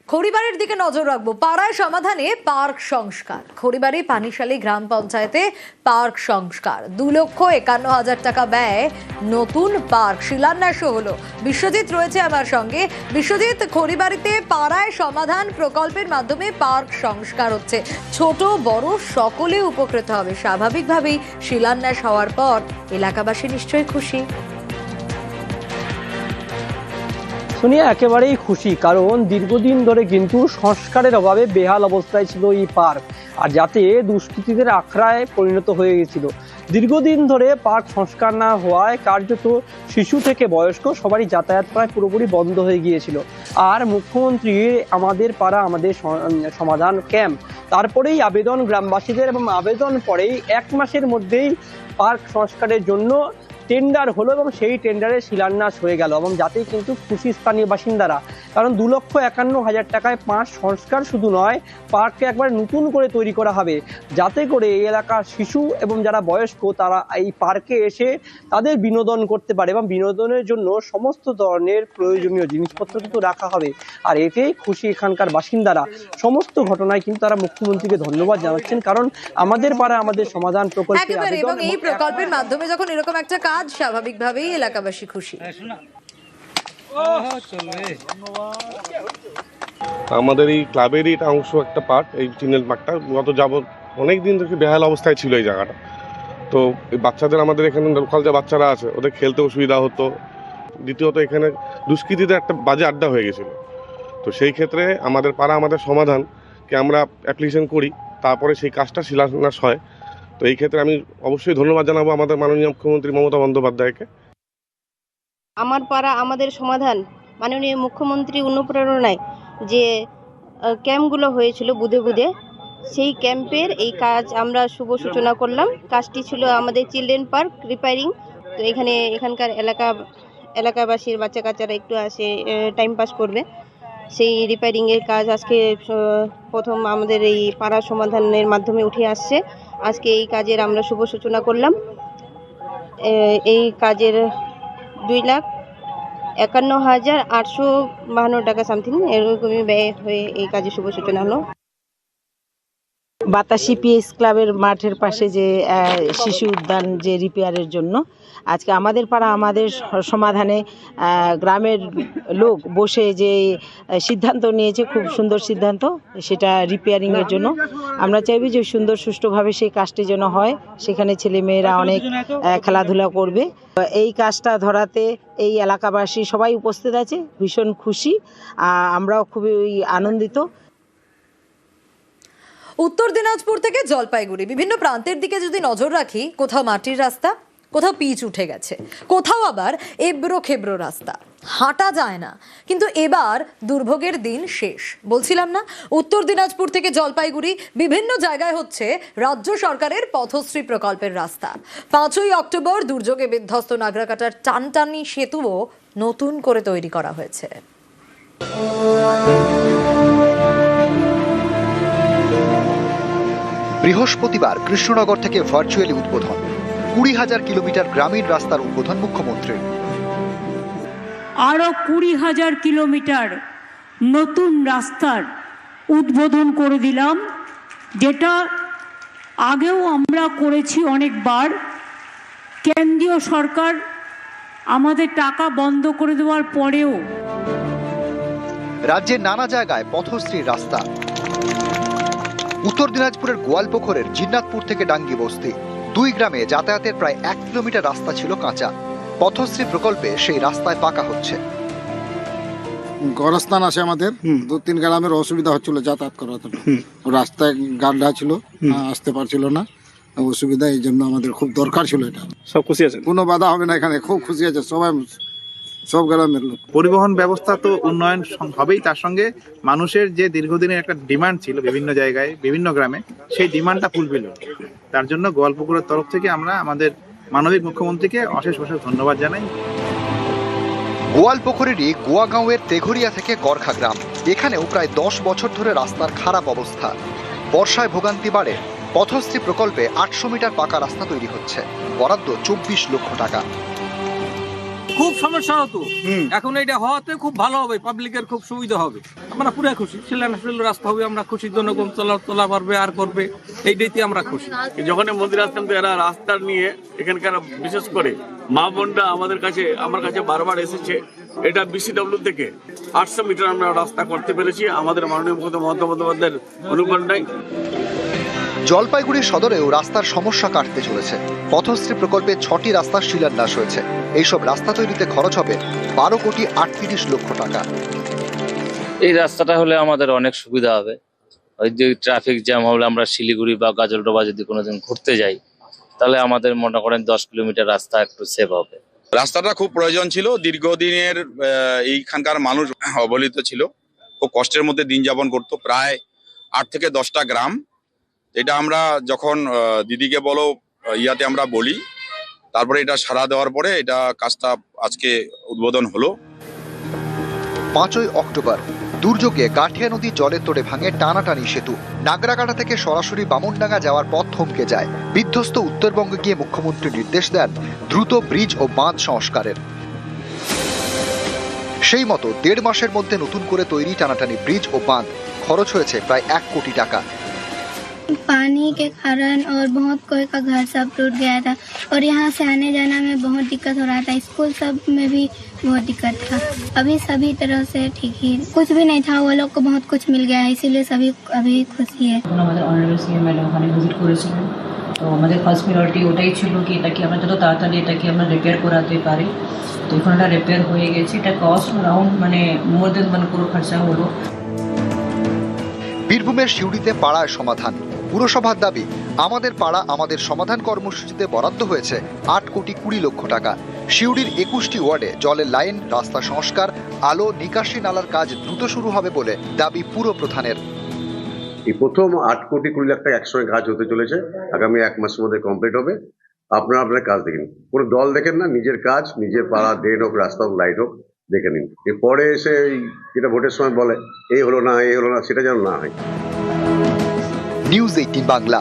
খড়িবাড়ির দিকে নজর রাখবো। পাড়ায় সমাধানে পার্ক সংস্কার। খড়িবাড়ি পানিশালী গ্রাম পঞ্চায়েতে পার্ক সংস্কার 2,51,000 টাকা ব্যয় নতুন পার্ক শিলান্যাস হলো। বিশ্বজিৎ রয়েছে আমার সঙ্গে। বিশ্বজিৎ, খড়িবাড়িতে পাড়ায় সমাধান প্রকল্পের মাধ্যমে পার্ক সংস্কার হচ্ছে, ছোট বড় সকলে উপকৃত হবে। স্বাভাবিকভাবেই শিলান্যাস হওয়ার পর এলাকাবাসী নিশ্চয়ই খুশি। শুনিয়া একেবারেই খুশি, কারণ দীর্ঘদিন ধরে কিন্তু সংস্কারের অভাবে বেহাল অবস্থায় ছিল এই পার্ক, আর যাতে দুষ্কৃতীদের আখড়ায় পরিণত হয়ে গেছিল। দীর্ঘদিন ধরে পার্ক সংস্কার না হওয়ায় কার্যত শিশু থেকে বয়স্ক সবারই যাতায়াত প্রায় পুরোপুরি বন্ধ হয়ে গিয়েছিল। আর মুখ্যমন্ত্রীর আমাদের পাড়া আমাদের সমাধান ক্যাম্প, তারপরেই আবেদন গ্রামবাসীদের, এবং আবেদন পরেই 1 মাসের মধ্যেই পার্ক সংস্কারের জন্য টেন্ডার হলো এবং সেই টেন্ডারে শিলান্যাস হয়ে গেল, এবং যাতেই কিন্তু খুশি স্থানীয় বাসিন্দারা। কারণ 2,51,000 টাকায় পার্ক সংস্কার শুধু নয়, পার্ককে একবার নতুন করে তৈরি করা হবে, যাতে করে এই এলাকার শিশু এবং যারা বয়স্ক তারা এই পার্কে এসে তাদের বিনোদন করতে পারে, এবং বিনোদনের জন্য সমস্ত ধরনের প্রয়োজনীয় জিনিসপত্র কিন্তু রাখা হবে। আর এতেই খুশি এখানকার বাসিন্দারা। সমস্ত ঘটনায় কিন্তু তারা মুখ্যমন্ত্রীকে ধন্যবাদ জানাচ্ছেন, কারণ আমাদের পাড়া আমাদের সমাধান প্রকল্পে এবং এই প্রকল্পের মাধ্যমে যখন এরকম একটা কাজ, স্বাভাবিকভাবেই এলাকাবাসী খুশি। আমাদের এই ক্লাবেরই এটা অংশ, একটা পার্ক, এই চিনেল পার্কটা গত যাবত অনেক দিন থেকে বেহাল অবস্থায় ছিল এই জায়গাটা। তো এই বাচ্চাদের, আমাদের এখানে লোকাল যে বাচ্চারা আছে ওদের খেলতে অসুবিধা হতো। দ্বিতীয়ত এখানে দুষ্কৃতীদের একটা বাজে আড্ডা হয়ে গেছিলো। তো সেই ক্ষেত্রে আমাদের পাড়া আমাদের সমাধানকে আমরা অ্যাপ্লিকেশন করি, তারপরে সেই কাজটা শিলান্যাস হয়। তো এই ক্ষেত্রে আমি অবশ্যই ধন্যবাদ জানাবো আমাদের মাননীয় মুখ্যমন্ত্রী মমতা বন্দ্যোপাধ্যায়কে। আমার পাড়া আমাদের সমাধান মাননীয় মুখ্যমন্ত্রী অনুপ্রেরণায় যে ক্যাম্পগুলো হয়েছিল বুধে বুধে, সেই ক্যাম্পের এই কাজ আমরা শুভ সূচনা করলাম। কাজটি ছিল আমাদের চিলড্রেন পার্ক রিপেয়ারিং। তো এখানকার এলাকাবাসীর বাচ্চা কাচ্চারা একটু আসে টাইম পাস করবে, সেই রিপেয়ারিংয়ের কাজ আজকে প্রথম আমাদের এই পাড়া সমাধানের মাধ্যমে উঠে আসছে। আজকে এই কাজের আমরা শুভ সূচনা করলাম। এই কাজের 2,51,852 টাকা সামথিং এরকমই ব্যয় হয়ে এই কাজের শুভ সূচনা হলো। বাতাসি পিএস ক্লাবের মাঠের পাশে যে শিশু উদ্যান যে রিপেয়ারের জন্য আজকে আমাদের পাড়া আমাদের সমাধানে গ্রামের লোক বসে যে সিদ্ধান্ত নিয়েছে, খুব সুন্দর সিদ্ধান্ত, সেটা রিপেয়ারিংয়ের জন্য। আমরা চাইবি যে সুন্দর সুষ্ঠুভাবে সেই কাজটি যেন হয়, সেখানে ছেলেমেয়েরা অনেক খেলাধুলা করবে। এই কাজটা ধরাতে এই এলাকাবাসী সবাই উপস্থিত আছে, ভীষণ খুশি, আমরাও খুবই আনন্দিত। উত্তর দিনাজপুর থেকে জলপাইগুড়ি বিভিন্ন প্রান্তের দিকে যদি নজর রাখি, কোথাও মাটির রাস্তা, কোথাও পিচ উঠে গেছে, কোথাও আবার এবড়ো খেবড়ো রাস্তা, হাঁটা যায় না। কিন্তু এবার দুর্ভোগের দিন শেষ। বলছিলাম না, উত্তর দিনাজপুর থেকে জলপাইগুড়ি বিভিন্ন জায়গায় হচ্ছে রাজ্য সরকারের পথশ্রী প্রকল্পের রাস্তা। 5ই অক্টোবর দুর্যোগে বিধ্বস্ত নাগরাকাটার টানটানি সেতুও নতুন করে তৈরি করা হয়েছে। বৃহস্পতিবার কৃষ্ণনগর থেকে ভার্চুয়ালি উদ্বোধন 20,000 কিলোমিটার গ্রামীণ রাস্তার উদ্বোধন মুখ্যমন্ত্রীর। আরো 20,000 কিলোমিটার নতুন রাস্তার উদ্বোধন করে দিলাম, যেটা আগেও আমরা করেছি অনেকবার। কেন্দ্রীয় সরকার আমাদের টাকা বন্ধ করে দেওয়ার পরেও রাজ্যের নানা জায়গায় পথশ্রীর রাস্তা। উত্তর দিনাজপুরের গোয়ালপুকুরের জিন্নাতপুর থেকে ডাঙ্গি বস্তি 2 গ্রামে যাতায়াতের প্রায় 1 কিলোমিটার রাস্তা ছিল কাঁচা। পথশ্রী প্রকল্পে সেই রাস্তায় পাকা হচ্ছে। গড়স্থান আছে আমাদের, 2-3 গ্রামের অসুবিধা হচ্ছিল যাতায়াত করার জন্য। রাস্তায় গাড্ডা ছিল, আসতে পারছিল না, অসুবিধা, এই জন্য আমাদের খুব দরকার ছিল এটা। সব খুশি আছে, কোনো বাধা হবে না, এখানে খুব খুশি আছে সবাই, সব গ্রামের লোক। পরিবহন ব্যবস্থা তো উন্নয়ন হবেই, তার সঙ্গে মানুষের যে দীর্ঘদিনের একটা ডিমান্ড ছিল বিভিন্ন জায়গায় বিভিন্ন গ্রামে, সেই ডিমান্ডটা ফুলফিল। তার জন্য গোয়ালপুকুরের তরফ থেকে আমরা আমাদের মাননীয় মুখ্যমন্ত্রীকে অশেষ অশেষ ধন্যবাদ জানাই। গোয়ালপুকুরেরই গোয়াগাঁওয়ের তেঘরিয়া থেকে গড়খা গ্রাম, এখানেও প্রায় 10 বছর ধরে রাস্তার খারাপ অবস্থা। বর্ষায় ভোগান্তি বাড়ে। পথশ্রী প্রকল্পে 800 মিটার পাকা রাস্তা তৈরি হচ্ছে, বরাদ্দ 24 লক্ষ টাকা। খুব সমস্যা হতো, এখন এটা হওয়াতে খুব ভালো হবে, পাবলিকের খুব সুবিধা হবে। আমরা পুরো খুশি, শিলান্যাসশীল রাস্তা হবে, আমরা খুশি, জনগণ চলা পারবে আর করবে, এইটাইতে আমরা খুশি। যখন মন্দির আসতাম তো এরা রাস্তা নিয়ে এখানকার বিশেষ করে মা বোনরা আমার কাছে বারবার এসেছে। এটা বিসিডব্লিউ থেকে 800 মিটার আমরা রাস্তা করতে পেরেছি আমাদের মাননীয় মুখ্যমন্ত্রী মমতা বন্দ্যোপাধ্যায়ের অনুপ্রেরণায়। জলপাইগুড়ি সদরেও রাস্তার সমস্যা কাটতে চলেছে। পথশ্রী প্রকল্পে 6টি রাস্তার শিলান্যাস হয়েছে। এইসব রাস্তা তৈরিতে খরচ হবে 12 কোটি 38 লক্ষ টাকা। এই রাস্তাটা হলে আমাদের অনেক সুবিধা হবে। ওই যে ট্রাফিক জ্যাম হলে আমরা শিলিগুড়ি বা গাজলডোবা যদি কোনোদিন ঘুরতে যাই, তাহলে আমাদের মনে করেন 10 কিলোমিটার রাস্তা একটু সেভ হবে। রাস্তাটা খুব প্রয়োজন ছিল। দীর্ঘদিনের এইখানকার মানুষ অবহেলিত ছিল, খুব কষ্টের মধ্যে দিন যাপন করতো। প্রায় 8 থেকে 10টা গ্রাম। এটা আমরা যখন দিদিকে বলো ইয়াতে আমরা বলি, তারপরে এটা সাড়া দেওয়ার পরে এটা কাজটা আজকে উদ্বোধন হলো। 5ই অক্টোবর দুর্যোগে গাঠিয়া নদী জলের তোড়ে ভাঙে টানাটানি সেতু। নাগরাকাটা থেকে সরাসরি বামনডাঙ্গা যাওয়ার পথ থমকে যায়। বিধ্বস্ত উত্তরবঙ্গে গিয়ে মুখ্যমন্ত্রী নির্দেশ দেন দ্রুত ব্রিজ ও বাঁধ সংস্কারের। সেই মতো 1.5 মাসের মধ্যে নতুন করে তৈরি টানাটানি ব্রিজ ও বাঁধ। খরচ হয়েছে প্রায় 1 কোটি টাকা। पानी के कारण और बहुत कोई का घर सब टूट गया था और यहाँ से आने जाना में बहुत दिक्कत हो रहा था। स्कूल सब में भी बहुत दिक्कत था। अभी सभी तरह से ठीक ही, कुछ भी नहीं था, वो लोग को बहुत कुछ मिल गया है, इसीलिए सभी अभी खुशी है। আমাদের অনারেবল সিএম ম্যাডাম ওখানে ভিজিট করেছিলেন, তো আমাদের ফার্স্ট প্রায়োরিটি ওটাই ছিল কি এটাকে আমরা যত তাড়াতাড়ি এটাকে আমরা রিপেয়ার করাতে পারি। তো এখন এটা রিপেয়ার হয়ে গেছে। এটা কস্ট অ্যারাউন্ড মোর দেন 1 crore খরচা হলো। বীরভূমের সিউড়িতে পাড়ায় সমাধান। পুরসভার দাবি, আমাদের পাড়া আমাদের সমাধান কর্মসূচিতে বরাদ্দ হয়েছে 8 কোটি 20 লক্ষ টাকা। সিউড়ির 21টি ওয়ার্ডে জলের লাইন, রাস্তা সংস্কার, আলো, নিকাশি নালার কাজ দ্রুত শুরু হবে বলে দাবি পুর প্রধানের। এই প্রথম 8 কোটি 20 লাখ টাকা একসঙ্গে কাজ হতে চলেছে। আগামী 1 মাসের মধ্যে কমপ্লিট হবে। আপনারা আপনার কাজ দেখেন, কোনো দল দেখেন না, নিজের কাজ, নিজের পাড়া ড্রেন হোক, রাস্তা হোক, লাইট হোক, দেখে নিন। এরপরে এসে যেটা ভোটের সময় বলে এই হলো না, সেটা যেন না হয়। নিউজ 18 বাংলা।